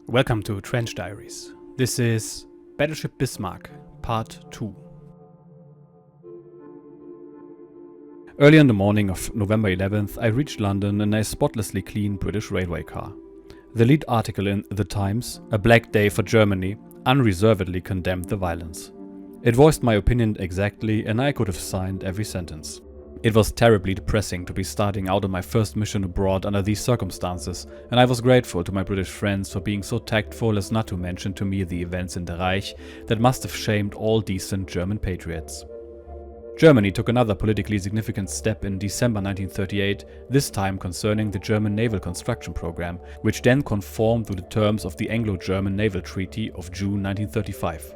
Welcome to Trench Diaries. This is Battleship Bismarck, Part 2. Early in the morning of November 11th, I reached London in a spotlessly clean British railway car. The lead article in The Times, "A Black Day for Germany," unreservedly condemned the violence. It voiced my opinion exactly, and I could have signed every sentence. It was terribly depressing to be starting out on my first mission abroad under these circumstances, and I was grateful to my British friends for being so tactful as not to mention to me the events in the Reich that must have shamed all decent German patriots. Germany took another politically significant step in December 1938, this time concerning the German naval construction program, which then conformed to the terms of the Anglo-German Naval Treaty of June 1935.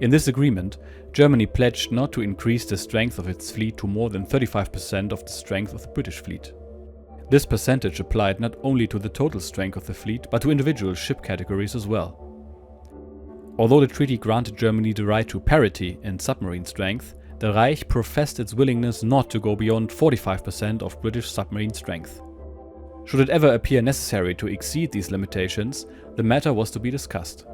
In this agreement, Germany pledged not to increase the strength of its fleet to more than 35% of the strength of the British fleet. This percentage applied not only to the total strength of the fleet, but to individual ship categories as well. Although the treaty granted Germany the right to parity in submarine strength, the Reich professed its willingness not to go beyond 45% of British submarine strength. Should it ever appear necessary to exceed these limitations, the matter was to be discussed.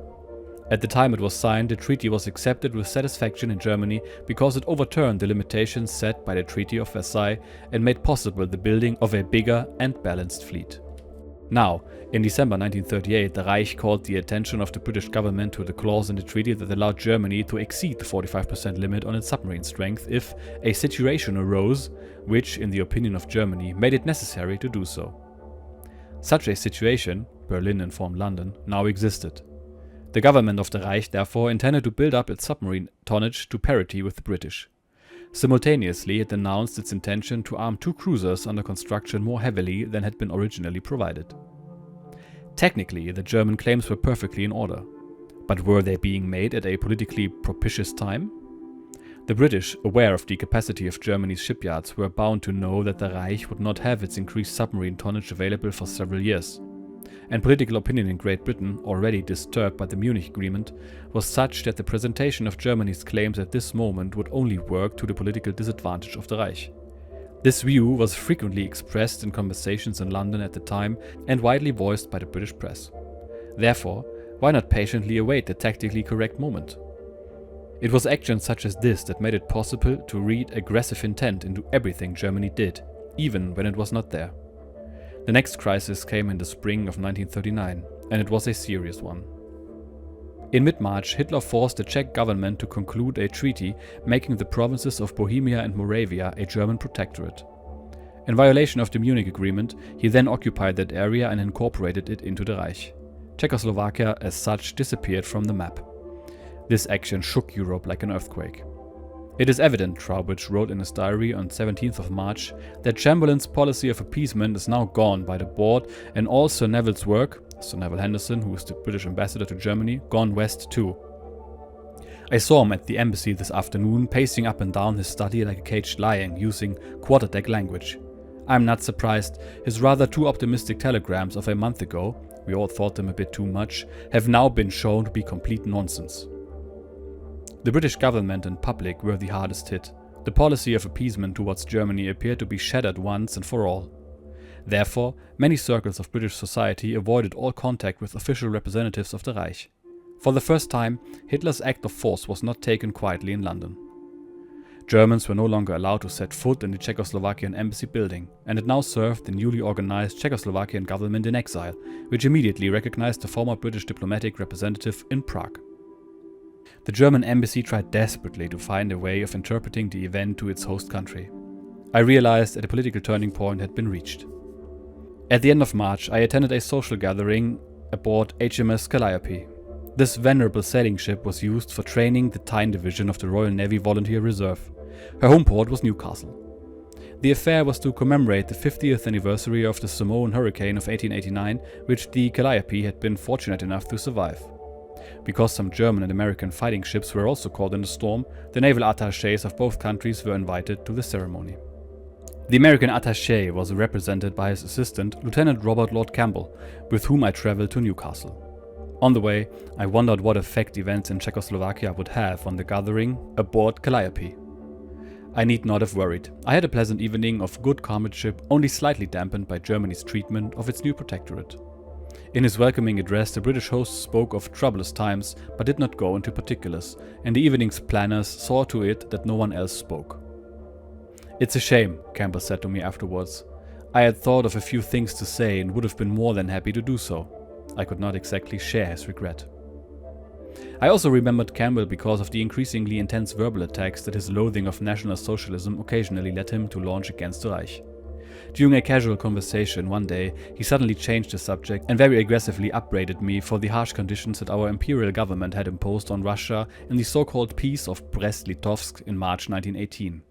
At the time it was signed, the treaty was accepted with satisfaction in Germany because it overturned the limitations set by the Treaty of Versailles and made possible the building of a bigger and balanced fleet. Now, in December 1938, the Reich called the attention of the British government to the clause in the treaty that allowed Germany to exceed the 45% limit on its submarine strength if a situation arose which, in the opinion of Germany, made it necessary to do so. Such a situation, Berlin informed London, now existed. The government of the Reich therefore intended to build up its submarine tonnage to parity with the British. Simultaneously, it announced its intention to arm 2 cruisers under construction more heavily than had been originally provided. Technically, the German claims were perfectly in order. But were they being made at a politically propitious time? The British, aware of the capacity of Germany's shipyards, were bound to know that the Reich would not have its increased submarine tonnage available for several years. And political opinion in Great Britain, already disturbed by the Munich Agreement, was such that the presentation of Germany's claims at this moment would only work to the political disadvantage of the Reich. This view was frequently expressed in conversations in London at the time and widely voiced by the British press. Therefore, why not patiently await the tactically correct moment? It was actions such as this that made it possible to read aggressive intent into everything Germany did, even when it was not there. The next crisis came in the spring of 1939, and it was a serious one. In mid-March, Hitler forced the Czech government to conclude a treaty making the provinces of Bohemia and Moravia a German protectorate. In violation of the Munich Agreement, he then occupied that area and incorporated it into the Reich. Czechoslovakia, as such, disappeared from the map. This action shook Europe like an earthquake. It is evident, Trowbridge wrote in his diary on 17th of March, that Chamberlain's policy of appeasement is now gone by the board, and all Sir Neville's work, Sir Neville Henderson, who is the British ambassador to Germany, gone west too. I saw him at the embassy this afternoon, pacing up and down his study like a caged lion, using quarterdeck language. I'm not surprised. His rather too optimistic telegrams of a month ago, we all thought them a bit too much, have now been shown to be complete nonsense. The British government and public were the hardest hit. The policy of appeasement towards Germany appeared to be shattered once and for all. Therefore, many circles of British society avoided all contact with official representatives of the Reich. For the first time, Hitler's act of force was not taken quietly in London. Germans were no longer allowed to set foot in the Czechoslovakian embassy building, and it now served the newly organized Czechoslovakian government in exile, which immediately recognized the former British diplomatic representative in Prague. The German embassy tried desperately to find a way of interpreting the event to its host country. I realized that a political turning point had been reached. At the end of March, I attended a social gathering aboard HMS Calliope. This venerable sailing ship was used for training the Tyne Division of the Royal Navy Volunteer Reserve. Her home port was Newcastle. The affair was to commemorate the 50th anniversary of the Samoan hurricane of 1889, which the Calliope had been fortunate enough to survive. Because some German and American fighting ships were also caught in the storm, the naval attachés of both countries were invited to the ceremony. The American attaché was represented by his assistant, Lieutenant Robert Lord Campbell, with whom I traveled to Newcastle. On the way, I wondered what effect events in Czechoslovakia would have on the gathering aboard Calliope. I need not have worried. I had a pleasant evening of good comradeship, only slightly dampened by Germany's treatment of its new protectorate. In his welcoming address, the British host spoke of troublous times but did not go into particulars, and the evening's planners saw to it that no one else spoke. "It's a shame," Campbell said to me afterwards. "I had thought of a few things to say and would have been more than happy to do so." I could not exactly share his regret. I also remembered Campbell because of the increasingly intense verbal attacks that his loathing of National Socialism occasionally led him to launch against the Reich. During a casual conversation one day, he suddenly changed the subject and very aggressively upbraided me for the harsh conditions that our imperial government had imposed on Russia in the so-called Peace of Brest-Litovsk in March 1918.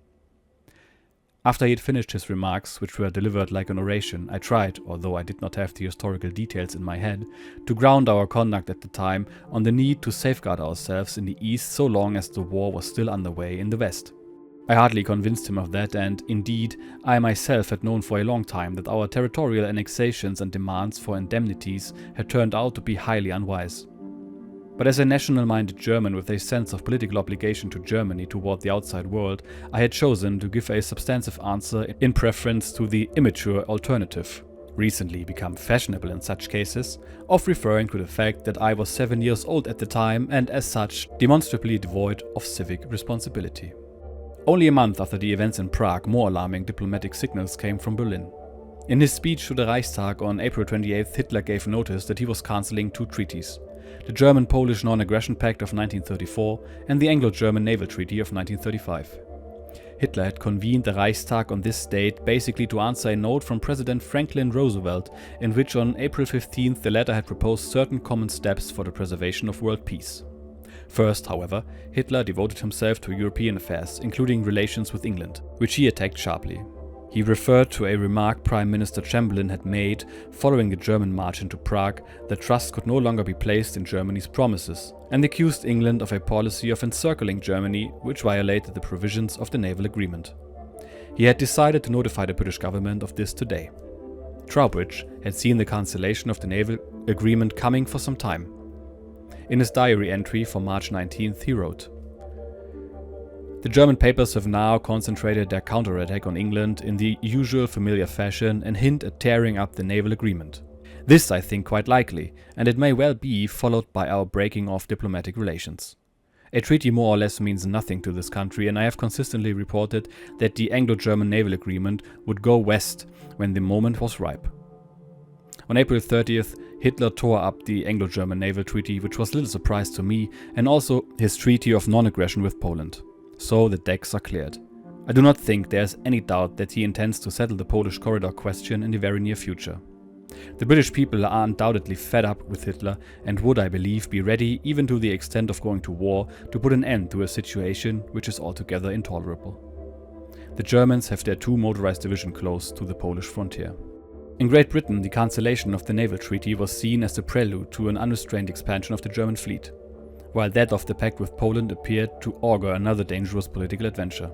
After he had finished his remarks, which were delivered like an oration, I tried, although I did not have the historical details in my head, to ground our conduct at the time on the need to safeguard ourselves in the East so long as the war was still underway in the West. I hardly convinced him of that, and, indeed, I myself had known for a long time that our territorial annexations and demands for indemnities had turned out to be highly unwise. But as a national-minded German with a sense of political obligation to Germany toward the outside world, I had chosen to give a substantive answer in preference to the immature alternative, recently become fashionable in such cases, of referring to the fact that I was 7 years old at the time and as such demonstrably devoid of civic responsibility. Only a month after the events in Prague, more alarming diplomatic signals came from Berlin. In his speech to the Reichstag on April 28th, Hitler gave notice that he was cancelling 2 treaties: the German-Polish Non-Aggression Pact of 1934 and the Anglo-German Naval Treaty of 1935. Hitler had convened the Reichstag on this date basically to answer a note from President Franklin Roosevelt, in which on April 15th the latter had proposed certain common steps for the preservation of world peace. First, however, Hitler devoted himself to European affairs, including relations with England, which he attacked sharply. He referred to a remark Prime Minister Chamberlain had made following the German march into Prague that trust could no longer be placed in Germany's promises, and accused England of a policy of encircling Germany which violated the provisions of the naval agreement. He had decided to notify the British government of this today. Trowbridge had seen the cancellation of the naval agreement coming for some time. In his diary entry for March 19th, he wrote, "The German papers have now concentrated their counterattack on England in the usual familiar fashion and hint at tearing up the naval agreement. This I think quite likely, and it may well be followed by our breaking off diplomatic relations. A treaty more or less means nothing to this country, and I have consistently reported that the Anglo-German naval agreement would go west when the moment was ripe." On April 30th, Hitler tore up the Anglo-German Naval Treaty, which was little surprise to me, and also his Treaty of Non-Aggression with Poland. So the decks are cleared. I do not think there is any doubt that he intends to settle the Polish corridor question in the very near future. The British people are undoubtedly fed up with Hitler and would, I believe, be ready, even to the extent of going to war, to put an end to a situation which is altogether intolerable. The Germans have their 2 motorized divisions close to the Polish frontier. In Great Britain, the cancellation of the naval treaty was seen as the prelude to an unrestrained expansion of the German fleet, while that of the pact with Poland appeared to augur another dangerous political adventure.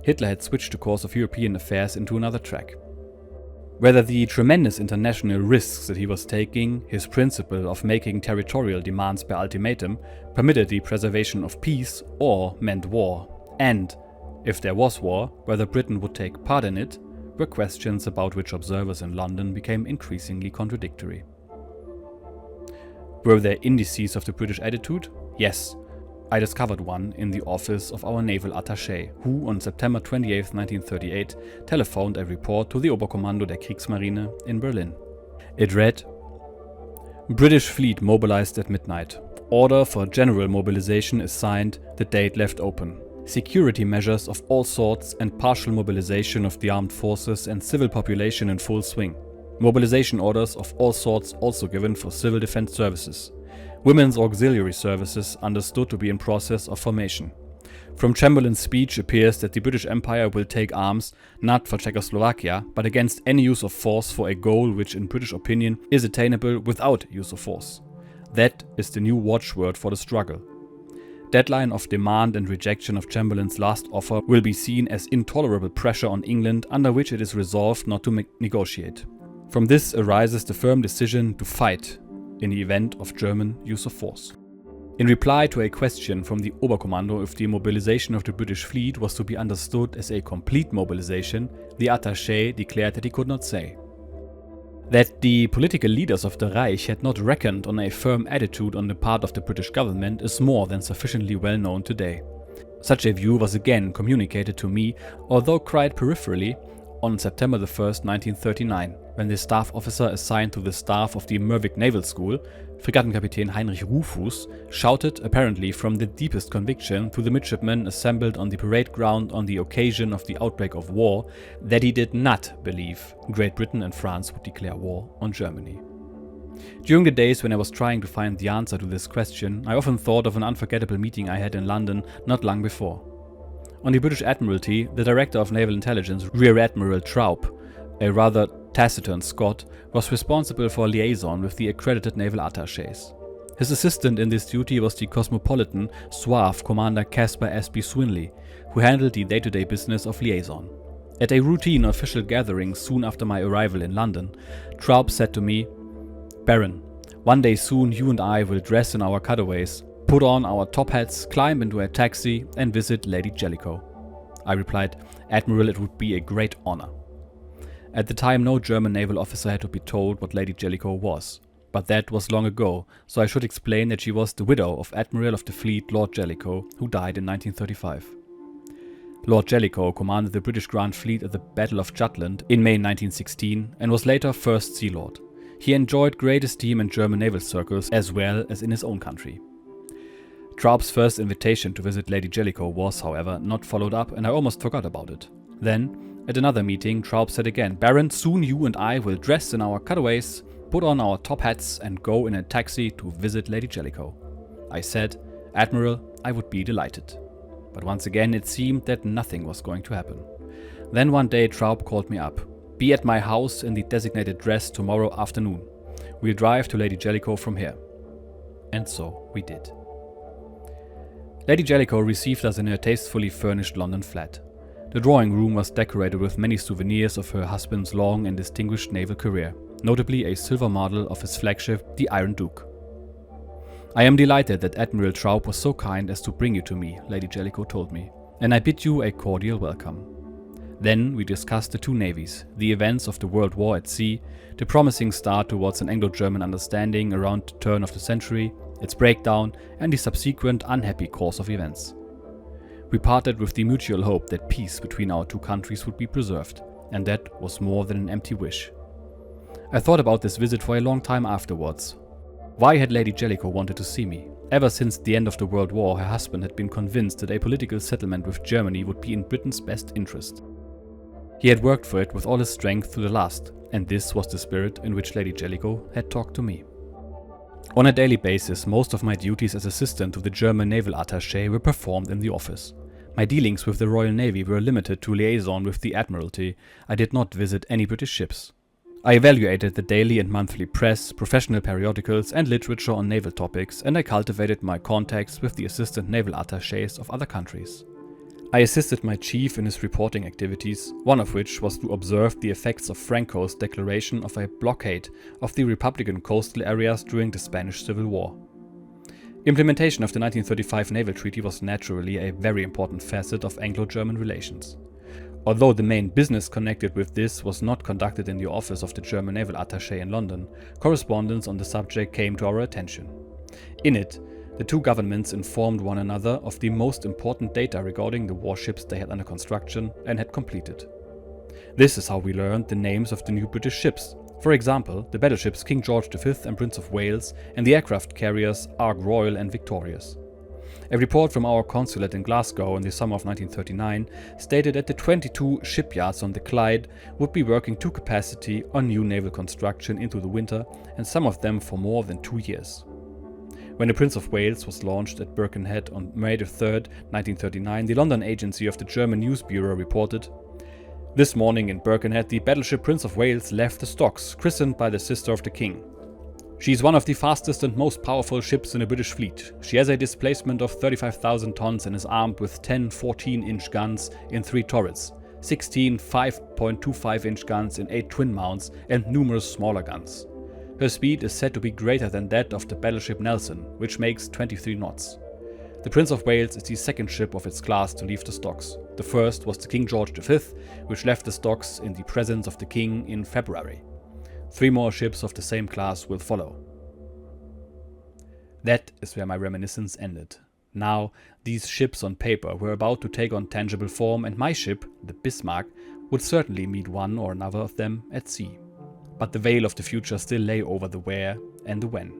Hitler had switched the course of European affairs into another track. Whether the tremendous international risks that he was taking, his principle of making territorial demands by ultimatum, permitted the preservation of peace or meant war, and, if there was war, whether Britain would take part in it, were questions about which observers in London became increasingly contradictory. Were there indices of the British attitude? Yes. I discovered one in the office of our naval attaché, who on September 28, 1938, telephoned a report to the Oberkommando der Kriegsmarine in Berlin. It read, "British fleet mobilized at midnight. Order for general mobilization is signed, the date left open. Security measures of all sorts and partial mobilization of the armed forces and civil population in full swing. Mobilization orders of all sorts also given for civil defense services. Women's auxiliary services understood to be in process of formation. From Chamberlain's speech appears that the British Empire will take arms not for Czechoslovakia, but against any use of force for a goal which in British opinion is attainable without use of force. That is the new watchword for the struggle. Deadline of demand and rejection of Chamberlain's last offer will be seen as intolerable pressure on England under which it is resolved not to negotiate. From this arises the firm decision to fight in the event of German use of force." In reply to a question from the Oberkommando if the mobilization of the British fleet was to be understood as a complete mobilization, the attaché declared that he could not say. That the political leaders of the Reich had not reckoned on a firm attitude on the part of the British government is more than sufficiently well known today. Such a view was again communicated to me, although quite peripherally, on September 1st, 1939, when the staff officer assigned to the staff of the Mervik Naval School, Fregattenkapitän Heinrich Rufus, shouted, apparently from the deepest conviction, to the midshipmen assembled on the parade ground on the occasion of the outbreak of war, that he did not believe Great Britain and France would declare war on Germany. During the days when I was trying to find the answer to this question, I often thought of an unforgettable meeting I had in London not long before. On the British Admiralty, the Director of Naval Intelligence, Rear Admiral Traub, a rather taciturn Scot, was responsible for liaison with the accredited naval attachés. His assistant in this duty was the cosmopolitan, suave Commander Caspar S.B. Swinley, who handled the day-to-day business of liaison. At a routine official gathering soon after my arrival in London, Traub said to me, "Baron, one day soon you and I will dress in our cutaways, put on our top hats, climb into a taxi and visit Lady Jellicoe." I replied, "Admiral, it would be a great honor." At the time, no German naval officer had to be told what Lady Jellicoe was, but that was long ago, so I should explain that she was the widow of Admiral of the Fleet Lord Jellicoe, who died in 1935. Lord Jellicoe commanded the British Grand Fleet at the Battle of Jutland in May 1916 and was later First Sea Lord. He enjoyed great esteem in German naval circles as well as in his own country. Traub's first invitation to visit Lady Jellicoe was, however, not followed up, and I almost forgot about it. Then, at another meeting, Traub said again, "Baron, soon you and I will dress in our cutaways, put on our top hats and go in a taxi to visit Lady Jellicoe." I said, "Admiral, I would be delighted." But once again it seemed that nothing was going to happen. Then one day Traub called me up. "Be at my house in the designated dress tomorrow afternoon. We'll drive to Lady Jellicoe from here." And so we did. Lady Jellicoe received us in her tastefully furnished London flat. The drawing room was decorated with many souvenirs of her husband's long and distinguished naval career, notably a silver model of his flagship, the Iron Duke. "I am delighted that Admiral Traub was so kind as to bring you to me," Lady Jellicoe told me, "and I bid you a cordial welcome." Then we discussed the two navies, the events of the World War at sea, the promising start towards an Anglo-German understanding around the turn of the century, its breakdown, and the subsequent unhappy course of events. We parted with the mutual hope that peace between our two countries would be preserved, and that was more than an empty wish. I thought about this visit for a long time afterwards. Why had Lady Jellicoe wanted to see me? Ever since the end of the World War, her husband had been convinced that a political settlement with Germany would be in Britain's best interest. He had worked for it with all his strength to the last, and this was the spirit in which Lady Jellicoe had talked to me. On a daily basis, most of my duties as assistant to the German naval attaché were performed in the office. My dealings with the Royal Navy were limited to liaison with the Admiralty. I did not visit any British ships. I evaluated the daily and monthly press, professional periodicals and literature on naval topics, and I cultivated my contacts with the assistant naval attachés of other countries. I assisted my chief in his reporting activities, one of which was to observe the effects of Franco's declaration of a blockade of the Republican coastal areas during the Spanish Civil War. Implementation of the 1935 Naval Treaty was naturally a very important facet of Anglo-German relations. Although the main business connected with this was not conducted in the office of the German Naval Attaché in London, correspondence on the subject came to our attention. In it, the two governments informed one another of the most important data regarding the warships they had under construction and had completed. This is how we learned the names of the new British ships. For example, the battleships King George V and Prince of Wales, and the aircraft carriers Ark Royal and Victorious. A report from our consulate in Glasgow in the summer of 1939 stated that the 22 shipyards on the Clyde would be working to capacity on new naval construction into the winter, and some of them for more than 2 years. When the Prince of Wales was launched at Birkenhead on May 3, 1939, the London agency of the German News Bureau reported, "This morning in Birkenhead, the battleship Prince of Wales left the stocks, christened by the sister of the King. She is one of the fastest and most powerful ships in the British fleet. She has a displacement of 35,000 tons and is armed with 10 14-inch guns in 3 turrets, 16 5.25-inch guns in 8 twin mounts, and numerous smaller guns. Her speed is said to be greater than that of the battleship Nelson, which makes 23 knots. The Prince of Wales is the second ship of its class to leave the stocks. The first was the King George V, which left the stocks in the presence of the King in February. 3 more ships of the same class will follow. That is where my reminiscence ended. Now, these ships on paper were about to take on tangible form, and my ship, the Bismarck, would certainly meet one or another of them at sea. But the veil of the future still lay over the where and the when.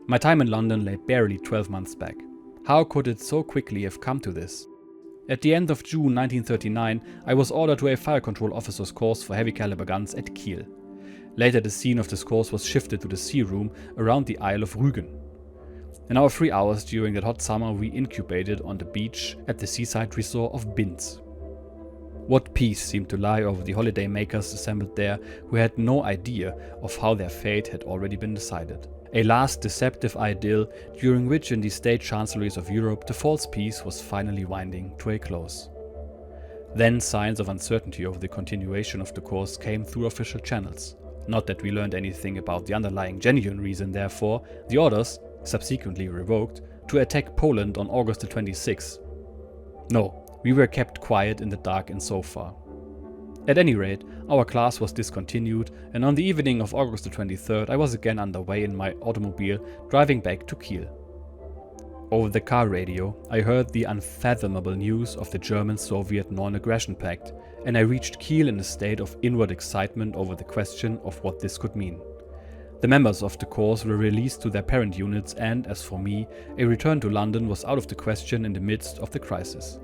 My time in London lay barely 12 months back. How could it so quickly have come to this? At the end of June 1939, I was ordered to a fire control officer's course for heavy caliber guns at Kiel. Later, the scene of this course was shifted to the sea room around the Isle of Rügen. In our 3 hours during that hot summer, we incubated on the beach at the seaside resort of Binz. What peace seemed to lie over the holiday makers assembled there, who had no idea of how their fate had already been decided. A last deceptive idyll during which in the state chancelleries of Europe the false peace was finally winding to a close. Then signs of uncertainty over the continuation of the course came through official channels. Not that we learned anything about the underlying genuine reason, therefore, the orders, subsequently revoked, to attack Poland on August the 26th. No, we were kept quiet in the dark insofar. At any rate, our class was discontinued, and on the evening of August the 23rd I was again underway in my automobile, driving back to Kiel. Over the car radio, I heard the unfathomable news of the German-Soviet non-aggression pact, and I reached Kiel in a state of inward excitement over the question of what this could mean. The members of the course were released to their parent units, and, as for me, a return to London was out of the question in the midst of the crisis.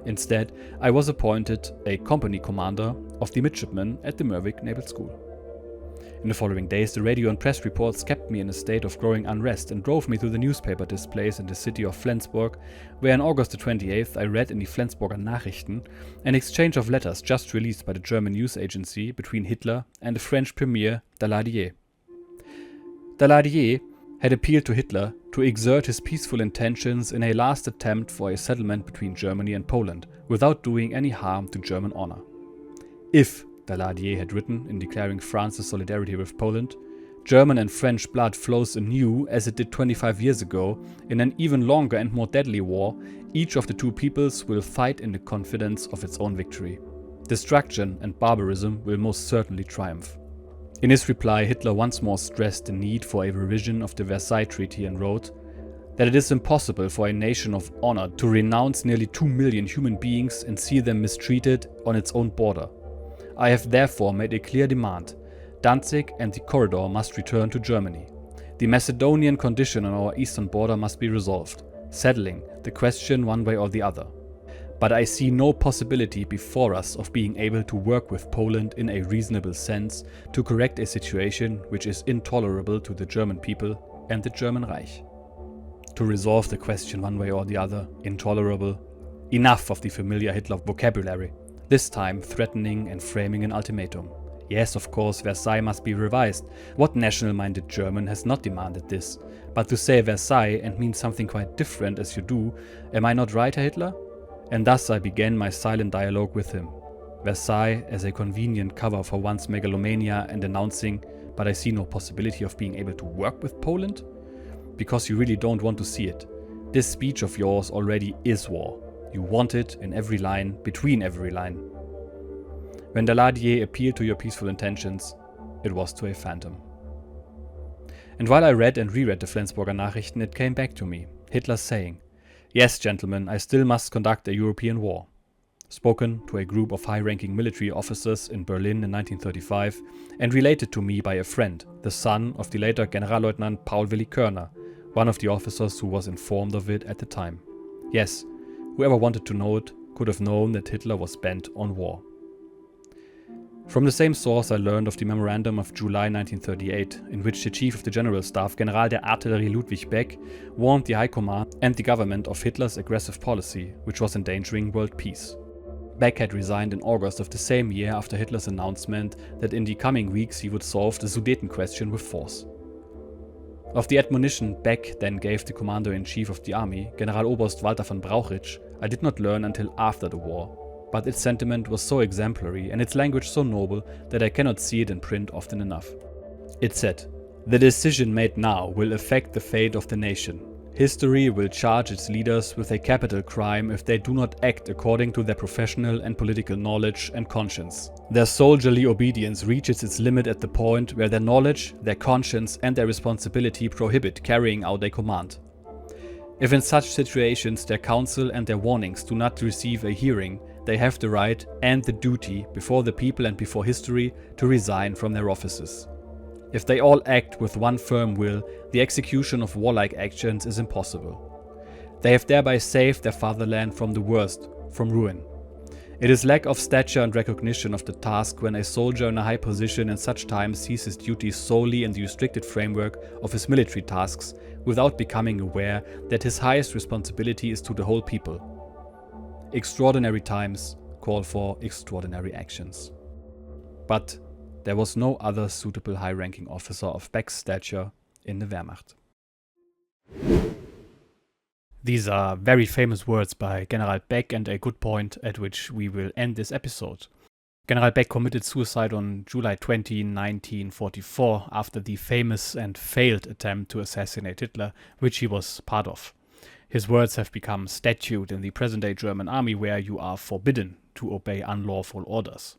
Instead, I was appointed a company commander of the midshipmen at the Mervik Naval School. In the following days, the radio and press reports kept me in a state of growing unrest and drove me to the newspaper displays in the city of Flensburg, where on August the 28th I read in the Flensburger Nachrichten an exchange of letters just released by the German news agency between Hitler and the French premier Daladier. Daladier had appealed to Hitler to exert his peaceful intentions in a last attempt for a settlement between Germany and Poland, without doing any harm to German honor. If, Daladier had written in declaring France's solidarity with Poland, German and French blood flows anew as it did 25 years ago in an even longer and more deadly war, each of the two peoples will fight in the confidence of its own victory. Destruction and barbarism will most certainly triumph. In his reply, Hitler once more stressed the need for a revision of the Versailles Treaty and wrote that it is impossible for a nation of honor to renounce nearly 2 million human beings and see them mistreated on its own border. I have therefore made a clear demand. Danzig and the corridor must return to Germany. The Macedonian condition on our eastern border must be resolved, settling the question one way or the other. But I see no possibility before us of being able to work with Poland in a reasonable sense to correct a situation which is intolerable to the German people and the German Reich. To resolve the question one way or the other, intolerable. Enough of the familiar Hitler vocabulary, this time threatening and framing an ultimatum. Yes, of course, Versailles must be revised. What national-minded German has not demanded this? But to say Versailles and mean something quite different as you do, am I right, Herr Hitler? And thus I began my silent dialogue with him. Versailles as a convenient cover for one's megalomania and announcing, but I see no possibility of being able to work with Poland? Because you really don't want to see it. This speech of yours already is war. You want it in every line, between every line. When Daladier appealed to your peaceful intentions, it was to a phantom. And while I read and reread the Flensburger Nachrichten, it came back to me, Hitler saying, "Yes, gentlemen, I still must conduct a European war." Spoken to a group of high-ranking military officers in Berlin in 1935 and related to me by a friend, the son of the later Generalleutnant Paul Willi Körner, one of the officers who was informed of it at the time. Yes, whoever wanted to know it could have known that Hitler was bent on war. From the same source I learned of the memorandum of July 1938, in which the Chief of the General Staff, General der Artillerie Ludwig Beck, warned the High Command and the government of Hitler's aggressive policy, which was endangering world peace. Beck had resigned in August of the same year after Hitler's announcement that in the coming weeks he would solve the Sudeten question with force. Of the admonition Beck then gave the Commander-in-Chief of the Army, Generaloberst Walter von Brauchitsch, I did not learn until after the war. But its sentiment was so exemplary and its language so noble that I cannot see it in print often enough. It said, "The decision made now will affect the fate of the nation. History will charge its leaders with a capital crime if they do not act according to their professional and political knowledge and conscience. Their soldierly obedience reaches its limit at the point where their knowledge, their conscience, and their responsibility prohibit carrying out a command. If in such situations their counsel and their warnings do not receive a hearing, they have the right and the duty before the people and before history to resign from their offices. If they all act with one firm will, the execution of warlike actions is impossible. They have thereby saved their fatherland from the worst, from ruin. It is lack of stature and recognition of the task when a soldier in a high position in such times sees his duties solely in the restricted framework of his military tasks, without becoming aware that his highest responsibility is to the whole people. Extraordinary times call for extraordinary actions. But there was no other suitable high-ranking officer of Beck's stature in the Wehrmacht. These are very famous words by General Beck and a good point at which we will end this episode. General Beck committed suicide on July 20, 1944, after the famous and failed attempt to assassinate Hitler, which he was part of. His words have become statute in the present-day German army, where you are forbidden to obey unlawful orders.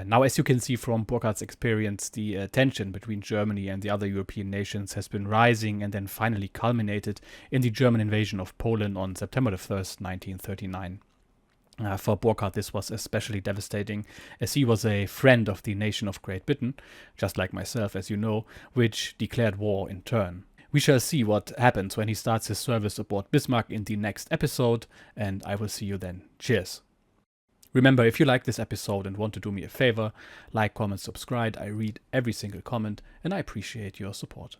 Now, as you can see from Burkard's experience, the tension between Germany and the other European nations has been rising and then finally culminated in the German invasion of Poland on September 1st, 1939. For Burkard, this was especially devastating, as he was a friend of the nation of Great Britain, just like myself, as you know, which declared war in turn. We shall see what happens when he starts his service aboard Bismarck in the next episode, and I will see you then. Cheers! Remember, if you like this episode and want to do me a favor, like, comment, subscribe. I read every single comment and I appreciate your support.